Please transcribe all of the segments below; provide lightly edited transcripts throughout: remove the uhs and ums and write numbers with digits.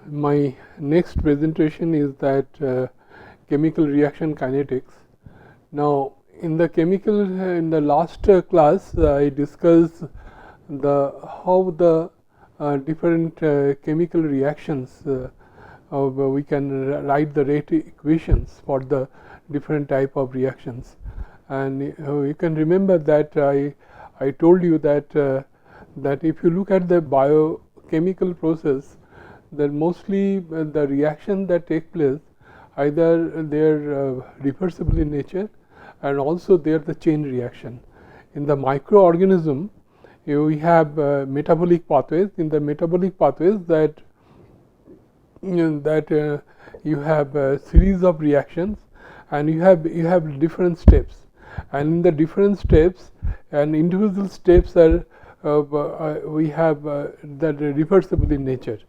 My next presentation is that chemical reaction kinetics. Now, in the chemical in the last class I discussed the how the different chemical reactions we can write the rate equations for the different type of reactions, and you can remember that I told you that that if you look at the biochemical process, that mostly the reaction that take place, either they are reversible in nature and also they are the chain reaction. In the microorganism we have metabolic pathways. In the metabolic pathways that you have a series of reactions and you have different steps, and in the different steps and individual steps are we have that reversible in nature.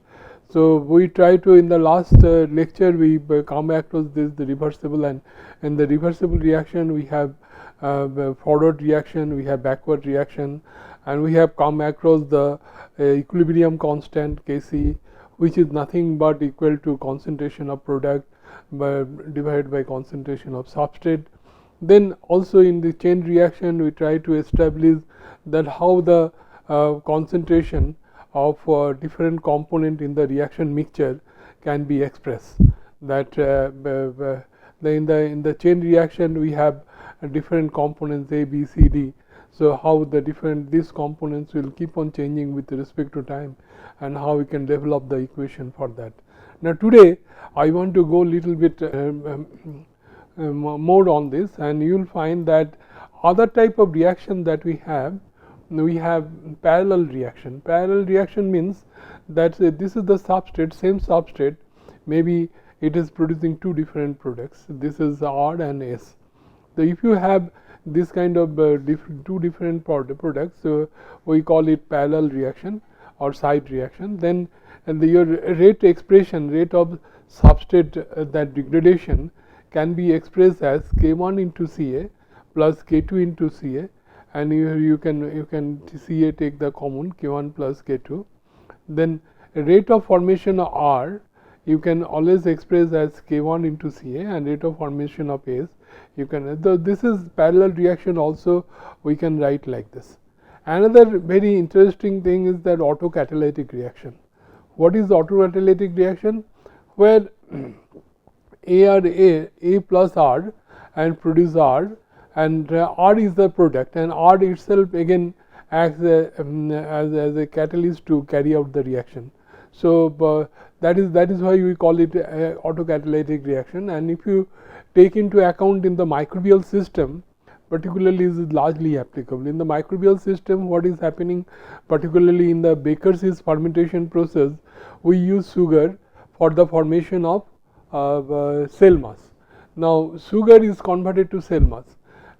So we try to, in the last lecture we come across this the reversible, and in the reversible reaction we have forward reaction, we have backward reaction, and we have come across the equilibrium constant Kc, which is nothing but equal to concentration of product divided by concentration of substrate. Then also in the chain reaction we try to establish that how the concentration of different component in the reaction mixture can be expressed. That in the chain reaction we have different components A, B, C, D. So how the different these components will keep on changing with respect to time, and how we can develop the equation for that. Now today I want to go little bit more on this, and you will find that other type of reaction that we have parallel reaction. Parallel reaction means that this is the substrate, same substrate, maybe it is producing two different products. This is R and S. So if you have this kind of two different products, so we call it parallel reaction or side reaction. Then your rate expression, rate of substrate that degradation can be expressed as K1 into Ca plus K2 into Ca, and you can Ca take the common K1 plus K2. Then rate of formation of R you can always express as K1 into Ca, and rate of formation of S you can, this is parallel reaction also we can write like this. Another very interesting thing is that autocatalytic reaction. What is autocatalytic reaction? Where A plus R and produce R, and R is the product, and R itself again acts as a catalyst to carry out the reaction. So that is why we call it autocatalytic reaction. And if you take into account in the microbial system, particularly is largely applicable. In the microbial system, what is happening, particularly in the Baker's yeast fermentation process, we use sugar for the formation of cell mass. Now sugar is converted to cell mass,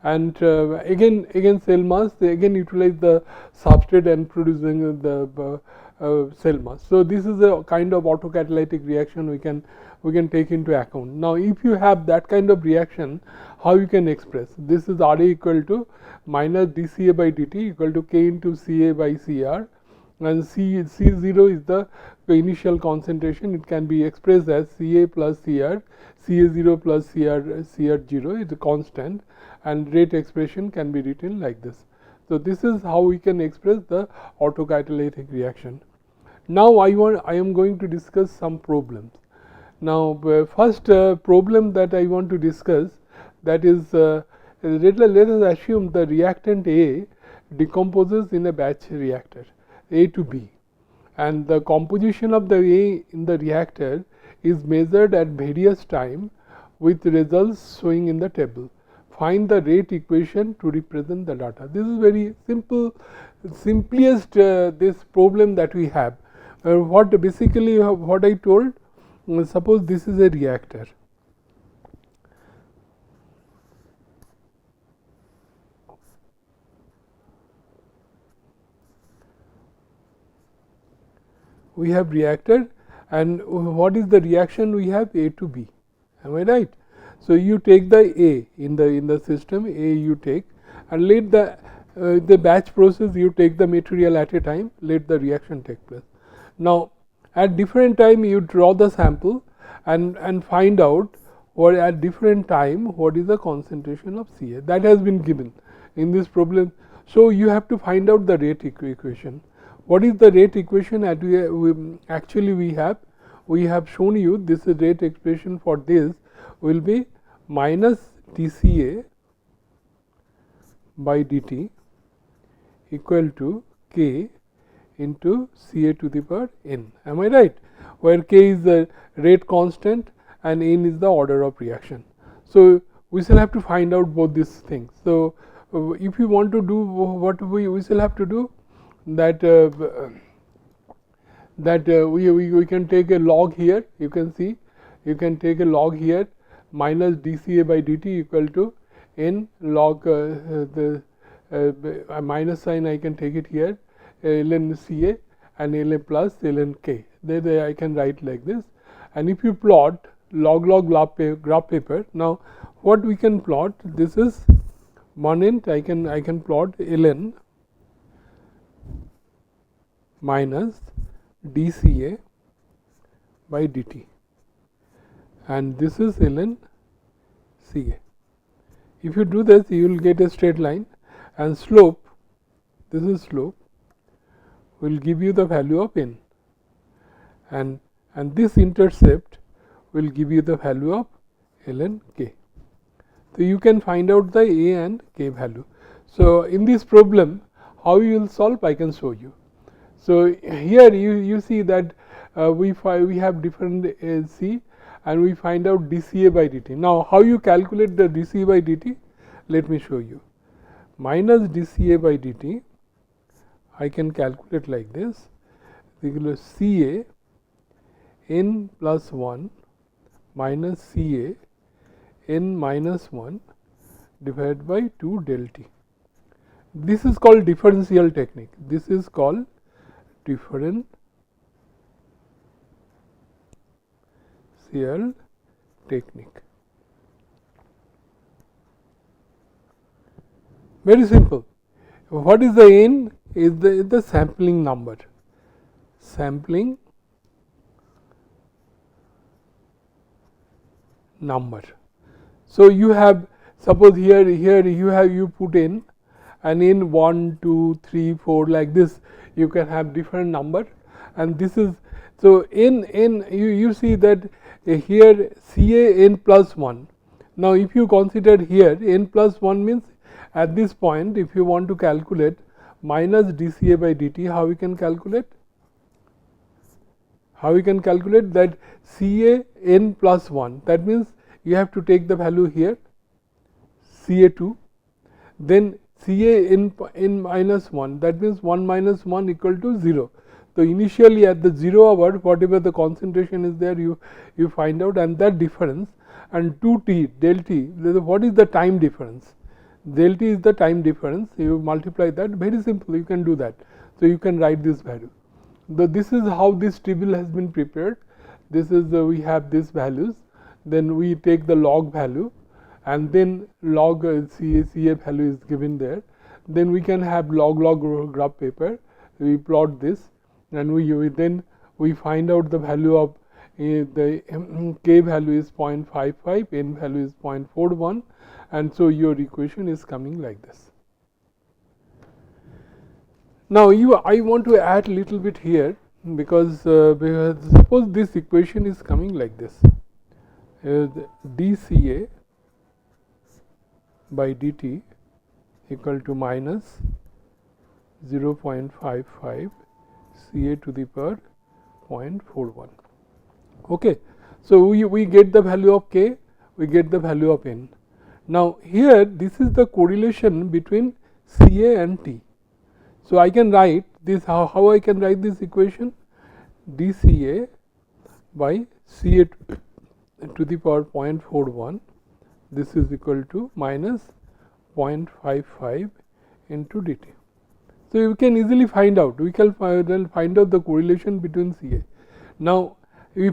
and again cell mass, they again utilize the substrate and producing the cell mass. So this is a kind of autocatalytic reaction we can take into account. Now if you have that kind of reaction, how you can express this is Ra equal to minus dCA by dt equal to K into Ca by Cr, and C0 is the initial concentration. It can be expressed as Ca plus Cr, Ca0 plus Cr0 is a constant, and rate expression can be written like this. So this is how we can express the autocatalytic reaction. Now I am going to discuss some problems. Now first problem that I want to discuss, that is let us assume the reactant A decomposes in a batch reactor A to B, and the composition of the A in the reactor is measured at various time with results showing in the table. Find the rate equation to represent the data. This is very simple, simplest this problem that we have. What basically what I told, suppose this is a reactor. We have reactor, and what is the reaction we have? A to B. Am I right? So you take the A in the system, A you take, and let the batch process, you take the material at a time, let the reaction take place. Now at different time you draw the sample and find out what at different time what is the concentration of Ca. That has been given in this problem. So you have to find out the rate equation. What is the rate equation that actually we have shown you. This is rate expression for this will be minus dCA by dt equal to K into Ca to the power n. Am I right? Where K is the rate constant and n is the order of reaction. So we still have to find out both these things. So if you want to do what we still have to do, that we can take a log here. You can see you can take a log here minus dCA by dt equal to n log the minus sign I can take it here ln Ca and ln plus ln K. There I can write like this. And if you plot log graph paper, now what we can plot, this is one end I can plot ln minus dCA by dt and this is ln Ca. If you do this, you will get a straight line, and slope, this is slope, will give you the value of n, and this intercept will give you the value of ln K. So you can find out the A and K value. So in this problem, how you will solve, I can show you. So here you see that we have different C, and we find out dCA by dt. Now how you calculate the dCA by dt? Let me show you. Minus dCA by dt, I can calculate like this, equal to Ca n plus 1 minus Ca n minus 1 divided by 2 del t. This is called differential technique. This is called differential technique. Very simple. What is the n? Is the sampling number. Sampling number. So you have, suppose here you put n, and in 1, 2, 3, 4 like this, you can have different number, and this is, so n you see that here Ca n plus 1. Now if you consider here n plus 1 means at this point if you want to calculate minus dCA by dt, how we can calculate? How we can calculate that Ca n plus 1, that means you have to take the value here Ca2, then Ca n minus 1, that means 1 minus 1 equal to 0. So initially at the 0 hour, whatever the concentration is there, you find out, and that difference, and 2t del t, what is the time difference? Del t is the time difference. You multiply that, very simple, you can do that. So you can write this value. This is how this table has been prepared. This is we have these values, then we take the log value, and then log Ca value is given there. Then we can have log graph paper. We plot this, and we find out the value of the K value is 0.55, N value is 0.41, and so your equation is coming like this. Now I want to add little bit here, because suppose this equation is coming like this, dCA by dt equal to minus 0.55 Ca to the power 0.41. Okay, so we get the value of K, we get the value of N. Now here this is the correlation between Ca and T. So I can write this, how I can write this equation? dCA by Ca to the power 0.41, this is equal to minus 0.55 into dt. So you can easily find out, we can find out the correlation between Ca. Now we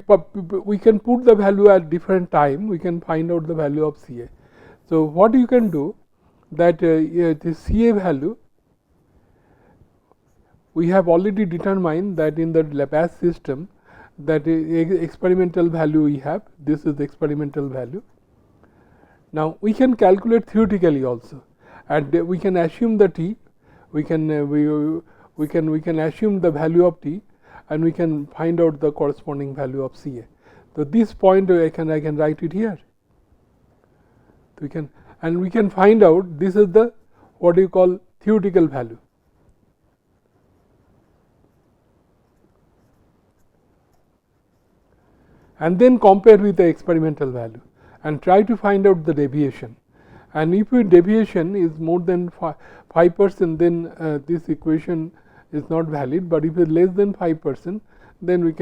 can put the value at different time, we can find out the value of Ca. So what you can do, that the Ca value, we have already determined that in the Laplace system that experimental value we have. This is the experimental value. Now we can calculate theoretically also, and we can assume the t. We can assume the value of t, and we can find out the corresponding value of Ca. So this point I can write it here. We can find out this is the what you call theoretical value. And then compare with the experimental value and try to find out the deviation. And if your deviation is more than 5%, then this equation is not valid, but if it is less than 5%, then we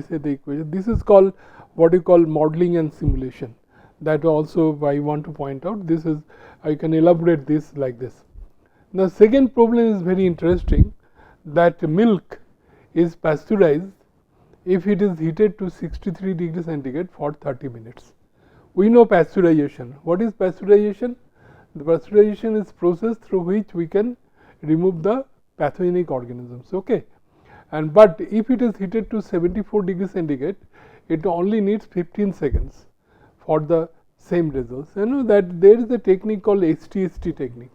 say the equation. This is called what you call modeling and simulation. That also I want to point out. This is, I can elaborate this like this. Now second problem is very interesting, that milk is pasteurized if it is heated to 63 degrees centigrade for 30 minutes. We know pasteurization. What is pasteurization? The pasteurization is process through which we can remove the pathogenic organisms. Okay, and but if it is heated to 74 degrees centigrade, it only needs 15 seconds for the same results. You know that there is a technique called HTST technique.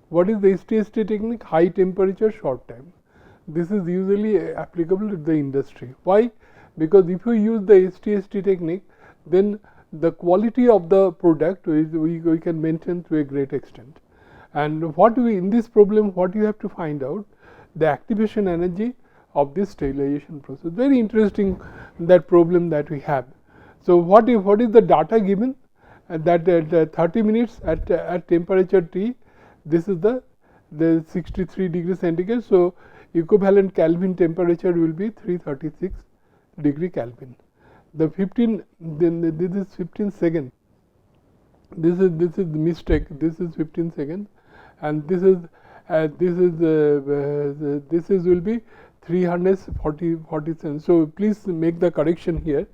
What is the HTST technique? High temperature, short time. This is usually applicable to the industry. Why? Because if you use the HTST technique, then the quality of the product we can maintain to a great extent. And what we in this problem, what you have to find out, the activation energy of this sterilization process. Very interesting that problem that we have. So what is the data given? That at 30 minutes at temperature T, this is the 63 degrees centigrade. So equivalent Kelvin temperature will be 336 degree Kelvin. The 15, then this is 15 seconds. This is the mistake. This is 15 seconds, and this is will be 340 seconds. So please make the correction here,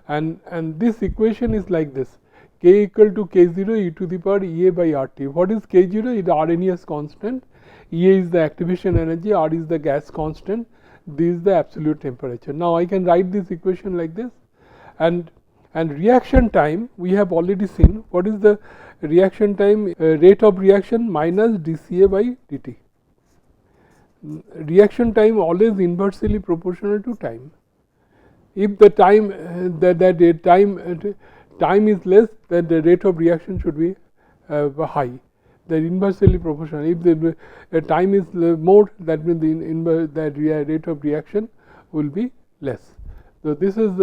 and this equation is like this: k equal to k0 e to the power Ea by RT. What is k0? It is Arrhenius constant. Ea is the activation energy. R is the gas constant. This is the absolute temperature. Now I can write this equation like this. And reaction time, we have already seen. What is the reaction time? Rate of reaction minus dCA by dt. Reaction time always inversely proportional to time. If the time time is less, then the rate of reaction should be high. They are inversely proportional. If the time is more, that means the rate of reaction will be less. So this is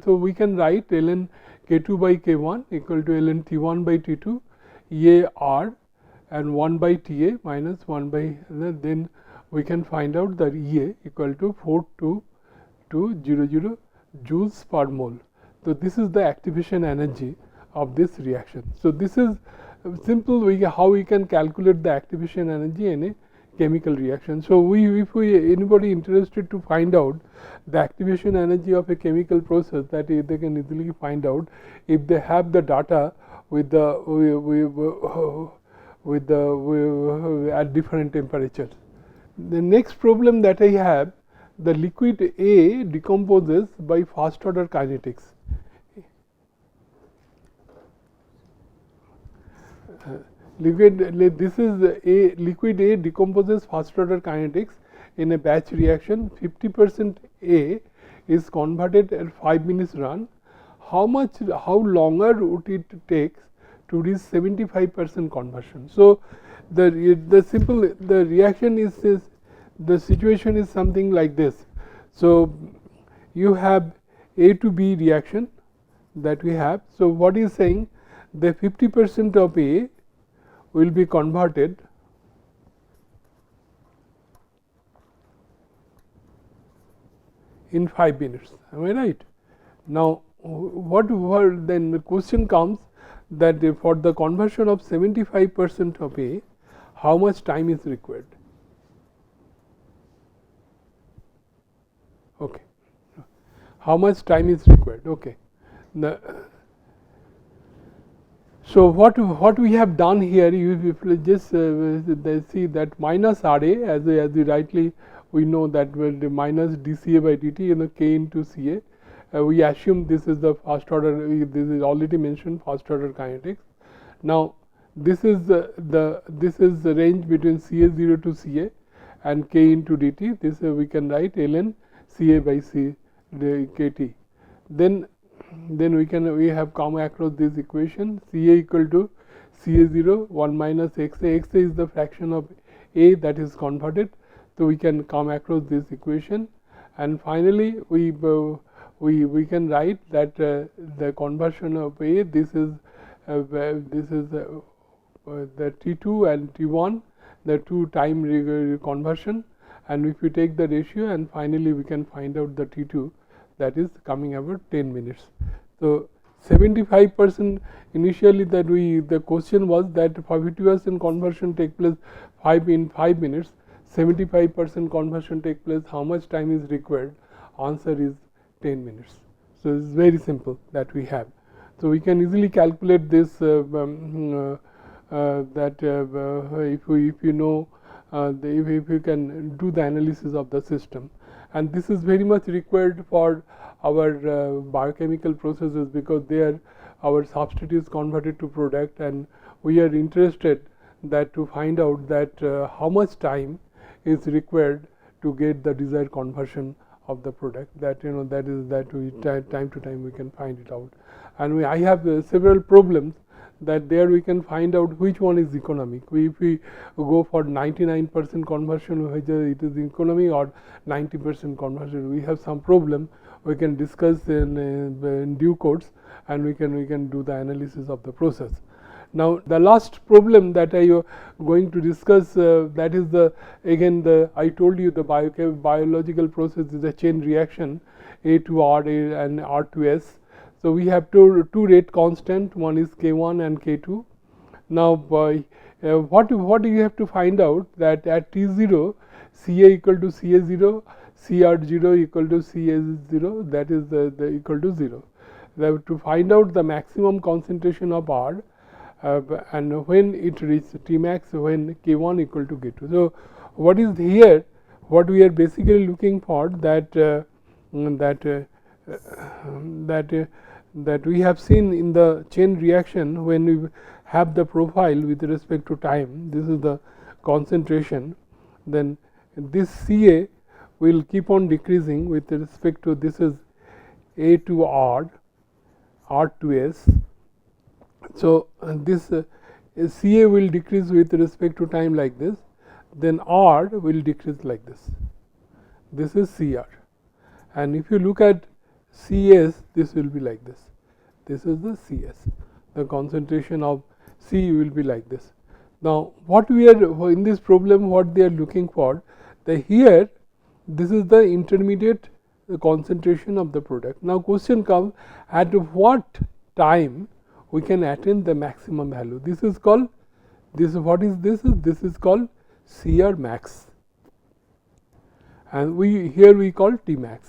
so we can write ln k2 by k1 equal to ln t1 by t2 A r and 1 by Ta minus 1 by, then we can find out that Ea equal to 42200 joules per mole. So this is the activation energy of this reaction. So this is simple way how we can calculate the activation energy in a chemical reaction. So if anybody interested to find out the activation energy of a chemical process, that they can easily find out if they have the data with at different temperatures. The next problem that I have, the liquid A decomposes by first order kinetics. Liquid A decomposes first order kinetics in a batch reaction. 50% A is converted at 5 minutes run. How longer would it take to reach 75% conversion? So the reaction is the situation is something like this. So you have A to B reaction that we have. So what is saying, the 50% of A will be converted in 5 minutes. Am I right? Now, what then the question comes that for the conversion of 75% of A, how much time is required? Okay. How much time is required? Okay. So what we have done here, you just see that minus RA, as we rightly we know that will the minus dCA by dt K into Ca. We assume this is the first order, this is already mentioned first order kinetics. Now this is the range between Ca0 to Ca and K into dt. This we can write ln Ca by C kt. Then we have come across this equation Ca equal to Ca0 1 minus Xa. Xa is the fraction of A that is converted. So we can come across this equation, and finally we can write that the conversion of A, this is the T2 and T1, the two time conversion, and if you take the ratio, and finally we can find out the T2, that is coming about 10 minutes. So 75% initially that the question was that 50% conversion take place in 5 minutes, 75% conversion take place, how much time is required? Answer is 10 minutes. So it's very simple that we have. So we can easily calculate this that if you know if you can do the analysis of the system, and this is very much required for our biochemical processes, because there our substrate is converted to product, and we are interested that to find out that how much time is required to get the desired conversion of the product. That we time to time we can find it out, and I have several problems that there we can find out which one is economic. If we go for 99% conversion, whether it is economic or 90% conversion, we have some problem. We can discuss in due course, and we can do the analysis of the process. Now the last problem that I am going to discuss, that is I told you the biological process is a chain reaction, A to R and R to S. So we have two rate constant, one is K1 and K2. Now what do you have to find out, that at T0 Ca equal to Ca0, Cr0 equal to Ca0, that is the equal to 0. To find out the maximum concentration of R, and when it reaches Tmax, when K1 equal to K2. So what is here, what we are basically looking for, that we have seen in the chain reaction, when we have the profile with respect to time, this is the concentration, then this Ca will keep on decreasing with respect to, this is A to R, R to S. So this Ca will decrease with respect to time like this, then R will decrease like this. This is Cr, and if you look at Cs, this will be like this. This is the Cs. The concentration of C will be like this. Now what we are in this problem, what they are looking for, here this is the intermediate concentration of the product. Now question comes, at what time we can attain the maximum value? This is called, what is this? This is called Cr max, and here we call Tmax.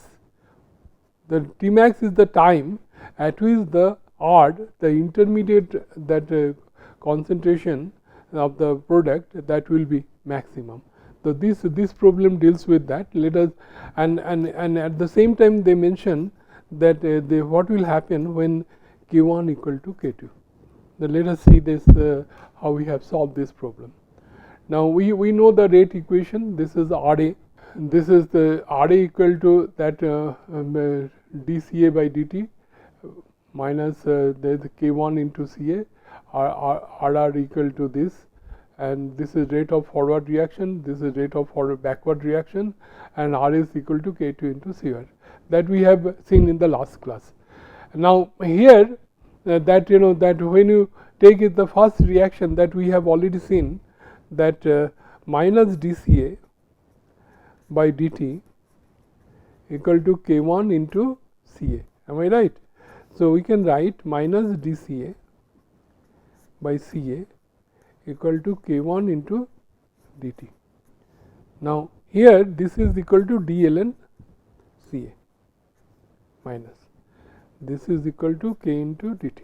The Tmax is the time at which the R, the intermediate concentration of the product, that will be maximum. So this problem deals with that. Let us, and at the same time they mention that what will happen when K1 equal to K2. Then let us see this how we have solved this problem. Now we know the rate equation. This is RA. This is the RA equal to that dCA by dt minus the K1 into Ca, RR equal to this, and this is rate of forward reaction, this is rate of backward reaction, and R is equal to K2 into Cr, that we have seen in the last class. Now here that when you take it, the first reaction that we have already seen, that minus dCA by dt equal to K1 into Ca. Am I right? So we can write minus dCA by Ca equal to K1 into dt. Now here this is equal to d ln Ca minus this is equal to K into dt.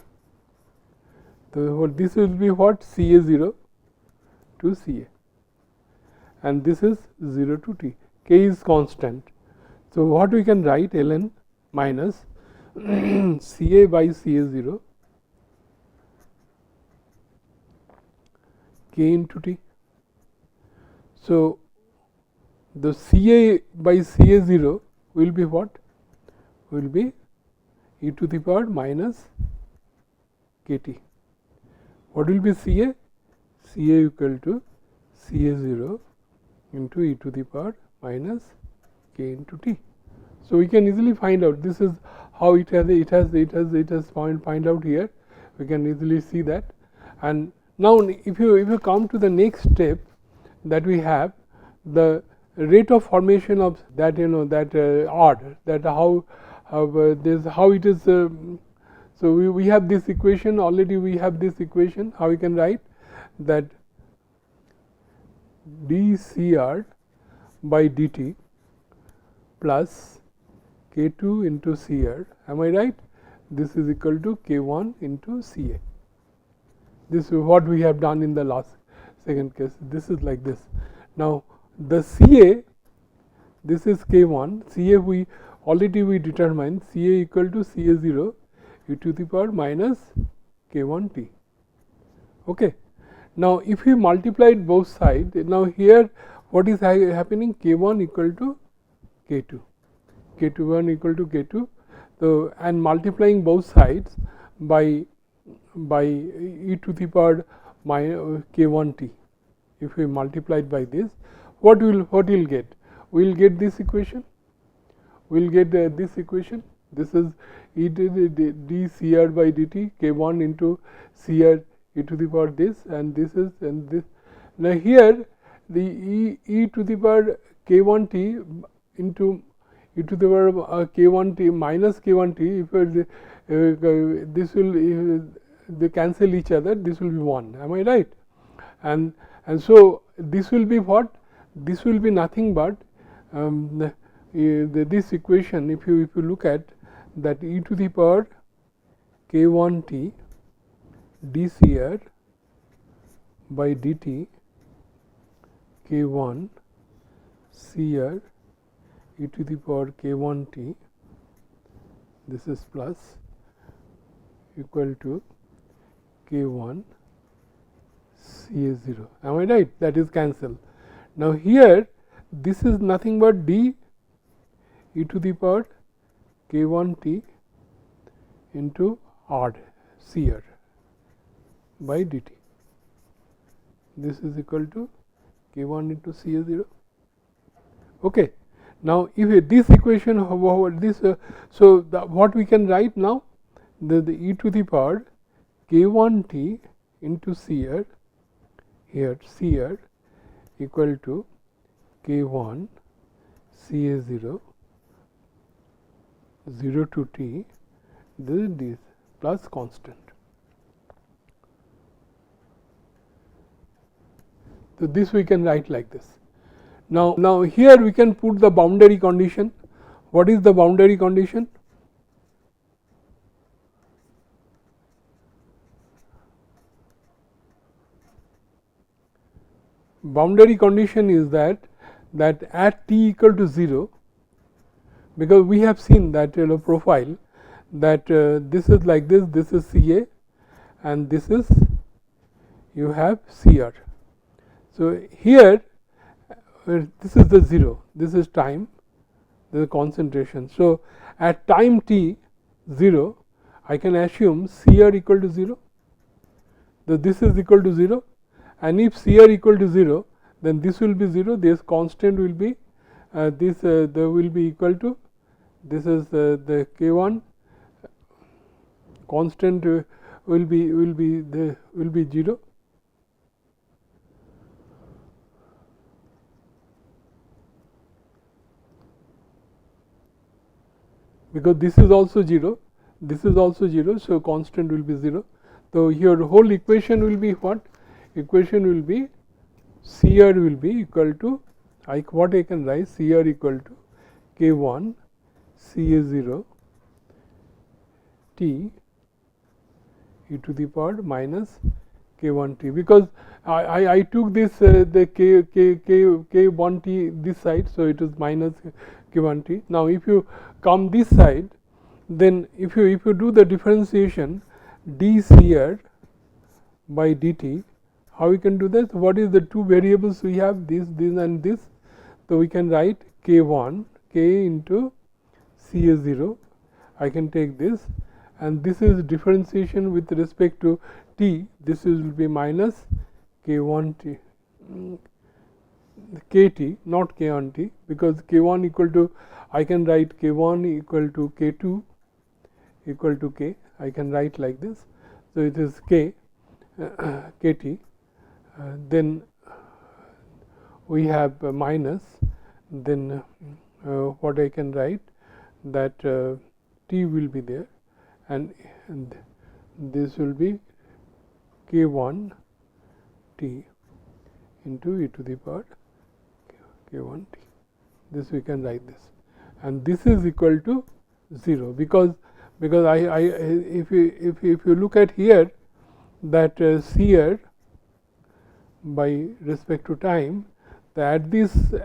So this will be what? Ca0 to Ca, and this is 0 to T. K is constant. So, what we can write ln minus Ca by Ca0 K into T. So, the Ca by Ca0 will be what? Will be e to the power minus Kt. What will be Ca? Ca equal to Ca0 into e to the power minus K into T. So, we can easily find out, this is how it has find out here, we can easily see that. And now, if you come to the next step that we have, the rate of formation of that, that odd, that how it is. So, we have this equation already, we have this equation, how we can write that dCr by dt plus K2 into Cr, am I right? This is equal to K1 into Ca. This is what we have done in the second case. This is like this. Now, the Ca, this is K1, Ca we determined Ca equal to Ca0 e to the power minus K1t. Okay. Now, if we multiplied both sides, now here what is happening? K1 equal to K2, K21 equal to K2. So, and multiplying both sides by e to the power K1t. If we multiplied by this, what will get? We will get this equation. We will get this equation. This is e to the dCr by dt K1 into Cr e to the power this, and this is, and this. Now, here the e to the power K1t into e to the power K1t minus K1t, if this will they cancel each other, this will be 1, am I right? And so, this will be what? This will be nothing but this equation, if you look at that, e to the power K1t dCr by dt K1 Cr e to the power K1t, this is plus, equal to K1 Ca0, am I right? That is cancelled. Now, here this is nothing but d e to the power K1t into odd Cr by dt. This is equal to K1 into Ca0. Okay. Now, if this equation, so what we can write now, the e to the power K1t into Cr, here Cr equal to K1 Ca0 0 to t, this plus constant. So, this we can write like this. Now here we can put the boundary condition. What is the boundary condition? Boundary condition is that at t equal to 0, because we have seen that profile, that this is like this, this is Ca and this is, you have Cr. So, here this is the 0, this is time, this is concentration. So, at time t 0, I can assume Cr equal to 0, so this is equal to 0, and if Cr equal to 0, then this will be 0, this constant will be there will be equal to, this is the K1 constant will be 0. Because this is also 0, this is also 0, so constant will be 0. So, your whole equation will be what? Equation will be Cr will be equal to, what I can write, Cr equal to K1 Ca0 t e to the power minus K1T, because I took this the K1T this side, so it is minus K1T. Now if you come this side, then if you do the differentiation d CR by dt, how we can do that? What is the two variables we have, this and this? So we can write K1 K into CA0. I can take this, and this is differentiation with respect to t. This will be minus K1T KT, not K1T, because K1 equal to, I can write K1 equal to K2 equal to K. I can write like this. So it is K KT. Then we have minus, then what I can write, that T will be there, and this will be K1 T into e to the power K1 T. This we can write this, and this is equal to 0, because I if you look at here, that CR by respect to time, that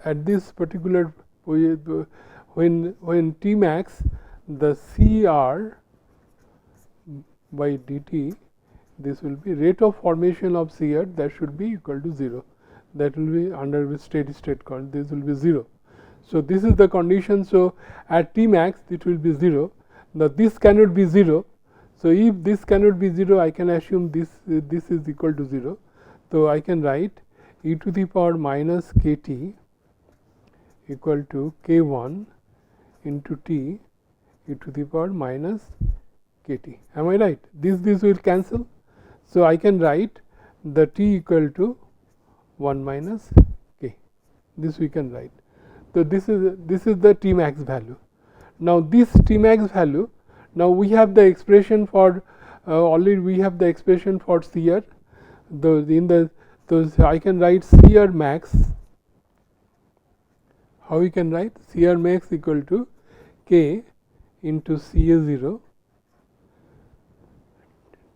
at this particular, when T max, the CR by dt, this will be rate of formation of CR, that should be equal to 0. That will be under steady state current, this will be 0. So this is the condition. So at T max it will be 0. Now this cannot be 0. So if this cannot be 0, I can assume this is equal to 0. So I can write e to the power minus kt equal to K1 into T e to the power minus kt. Am I right? This will cancel. So I can write the T equal to 1 minus K. This we can write. So this is the T max value. Now this T max value, now we have the expression for already we have the expression for CR. So I can write CR max. How we can write? CR max equal to K into CA0.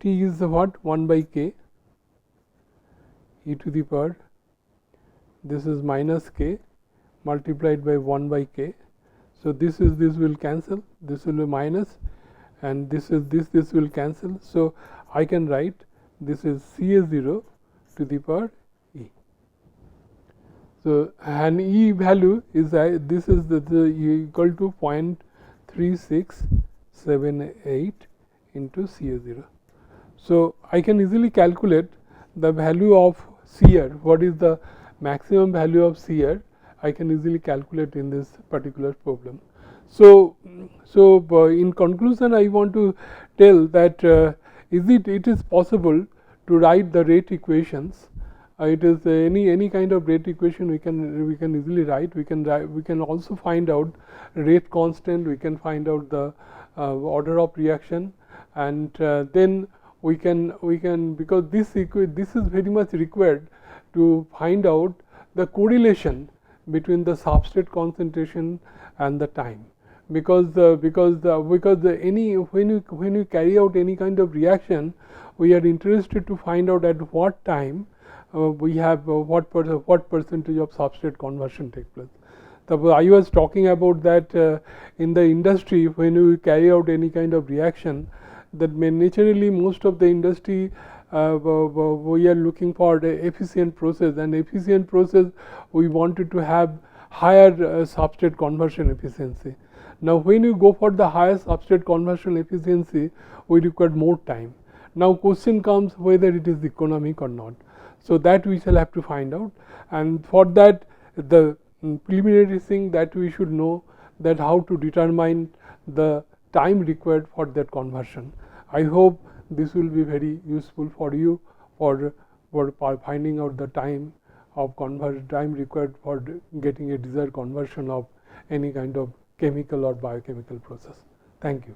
T is what? 1 by K e to the power, this is minus K multiplied by 1 by K. So this will cancel, this will be minus, and this will cancel. So I can write this is CA0 to the power E. So and E value is this is the equal to 0.3678 into CA0. So I can easily calculate the value of CR. What is the maximum value of CR? I can easily calculate in this particular problem. So in conclusion, I want to tell that it is possible to write the rate equations. It is any kind of rate equation we can easily write. We can also find out rate constant. We can find out the order of reaction, and then we can because this is very much required to find out the correlation between the substrate concentration and the time, because when you carry out any kind of reaction, we are interested to find out at what time we have what percentage of substrate conversion takes place. So I was talking about that in the industry, when you carry out any kind of reaction, that naturally most of the industry we are looking for the efficient process, and efficient process we wanted to have higher substrate conversion efficiency. Now when you go for the higher substrate conversion efficiency, we require more time. Now question comes whether it is economic or not. So that we shall have to find out, and for that the preliminary thing that we should know, that how to determine the time required for that conversion. I hope this will be very useful for you for finding out the time required for getting a desired conversion of any kind of chemical or biochemical process. Thank you.